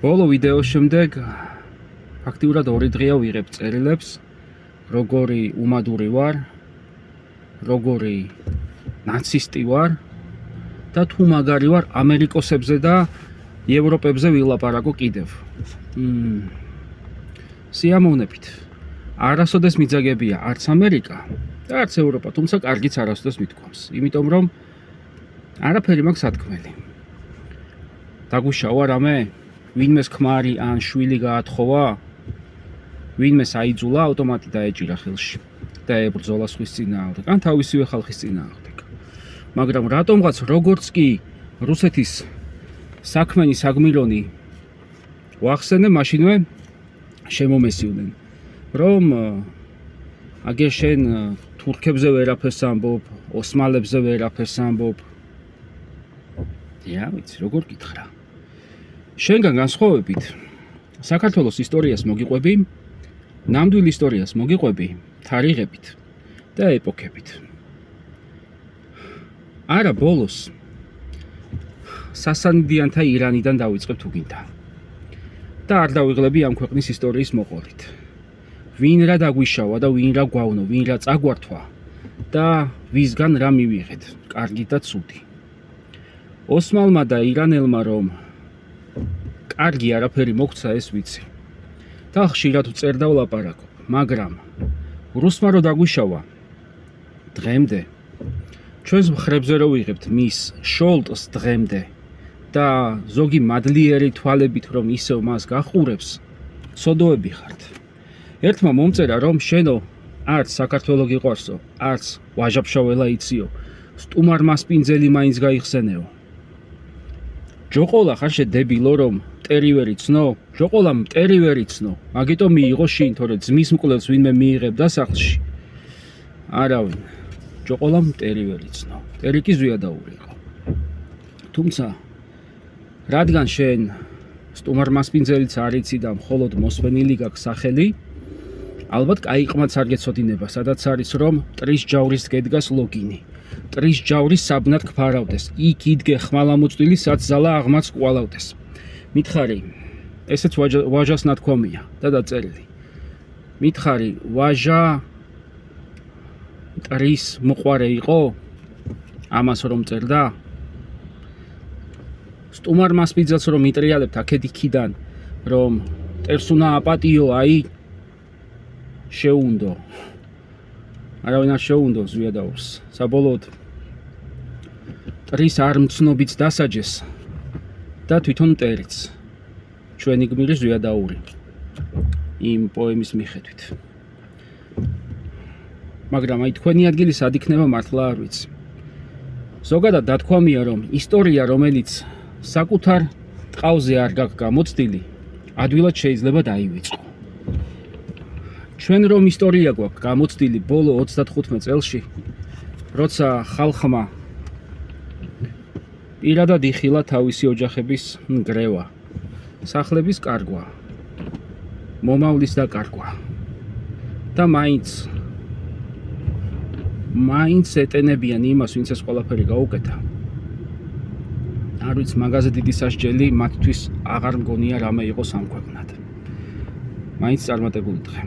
ბოლო ვიდეოს შემდეგ ფაქტიურად 2 დღეა ვიღებ წერილებს, როგორი უმადური ვარ, როგორი ნაცისტი ვარ და თუ მაგარი ვარ ამერიკოსებზე და ევროპებზე ვილაპარაკო კიდევ. სიამოვნებით. არასოდეს მიძაგებია არც ამერიკა და არც ევროპა, თუმცა კარგიც არასოდეს მithქვამს, იმიტომ რომ არაფერი მაქვს სათქმელი. დაგვიშავა რამე? ვინმეს ქმარი ან შვილი გაათხოვა? ვინმე საიძულა ავტომატი დაეჭირა ხელში და ებრძოლა სხვის წინააღმდეგ, ან თავისივე ხალხის წინააღმდეგ. მაგრამ რატომღაც როგორც კი რუსეთის საქმენი საგმირონი ვახსენე, მაშინვე შემომესივლენ, რომ აგერ შენ თურქებზე ვერაფერს ამბობ, ოსმალებზე ვერაფერს ამბობ. ვიცი, როგორ გითხრა. შენგან განსხვავებით, საქართველოს ისტორიას მოგიყვები, ნამდვილ ისტორიას მოგიყვები თარიღებით და ეპოქებით. არა ბოლოს სასანიდიანთა ირანიდან დავიწყებ თუ გინდა. და არ დავიღლები ამ ქვეყნის ისტორიის მოყოლით. ვინ რა დაგვიშავა და ვინ რა გვავნო, ვინ რა წაგვართვა და ვისგან რა მივიღეთ, კარგი და ცუდი. ოსმალმა და ირანელმა რომ კარგი არაფერი მოგცა, ეს ვიცი. და ხშირად ვწერ და ვლაპარაკობ, მაგრამ რუსმა რო დაგვიშავა დღემდე, ჩვენს მხრებზე რო ვიღებთ მის შოლტს დღემდე და ზოგი მადლიერი თვალებით რომ ისევ მას გახურებს, სოდოები ხართ. ერთმა მომწერა რომ შენო არც საქართველო გიყვარსო, არც ვაჟაფშაველა იციო, სტუმარ მასპინძელი მაინც გაიხსენეო. ჯოყოლა ხარ შედებილო რომ მტერი ვერ იცნო? ჯოყოლა მტერი ვერ იცნო, მაგიტომ მიიღო შინ, თორე ძმის მკვლელს ვინმე მიიღებდა სახლში. არავინ, ჯოყოლა მტერი ვერ იცნო, მტერი კი ზვიადაური იყო. თუმცა რადგან შენ სტუმარ მასპინძელიც არ იცი და მხოლოდ მოსვენილი გაქვს სახელი, ალბათ კაიყმაც არ გეცოდინება, სადაც არის რომ მტრის ჯავრის გედგას ლოგინი. მტრის ჯავრის საბნად გფარავდეს, იქ იდგე ხმალამოწვილი, სად ზალა აღმაც კვალავდეს. მითხარი, ესეც ვაჟას ნათქვამია და დაწერილი. მითხარი, ვაჟა მტრის მოყვარე იყო? ამას რომ წერდა? სტუმარ მასპინძელს რომ მიტრიალებთ აქეთ იქიდან, რომ მტერს უნდა აპატიო, აი შეუნდო. არავინ არ შეუნდო ზვიადაურს. საბოლოოდ მტრის არ მცნობიც დასაჯეს და თვითონ მტერიც. ჩვენი გმირი ზვიადაური იმ პოემის მიხედვით. მაგრამ აი თქვენი ადგილი სად იქნება, მართლა არ ვიცი. ზოგადად დათქვამია რომ ისტორია, რომელიც საკუთარ ტყავზე არ გაქვს გამოცდილი, ადვილად შეიძლება დაივიწყო. ჩვენ რომ ისტორია გვაქვს გამოცდილი ბოლო 35 წელში, როცა ხალხმა პირადად იხილა თავისი ოჯახების ნგრევა, სახლების კარგვა, მომავლის დაკარგვა და მაინც ეტენებიან იმას, ვინც ეს ყველაფერი გაუკეთა. არ ვიცი, მაგაზე დიდი სასჯელი მათთვის აღარ მგონია რამე იყოს ამ ქვეყნად. მაინც წარმატებული დღე.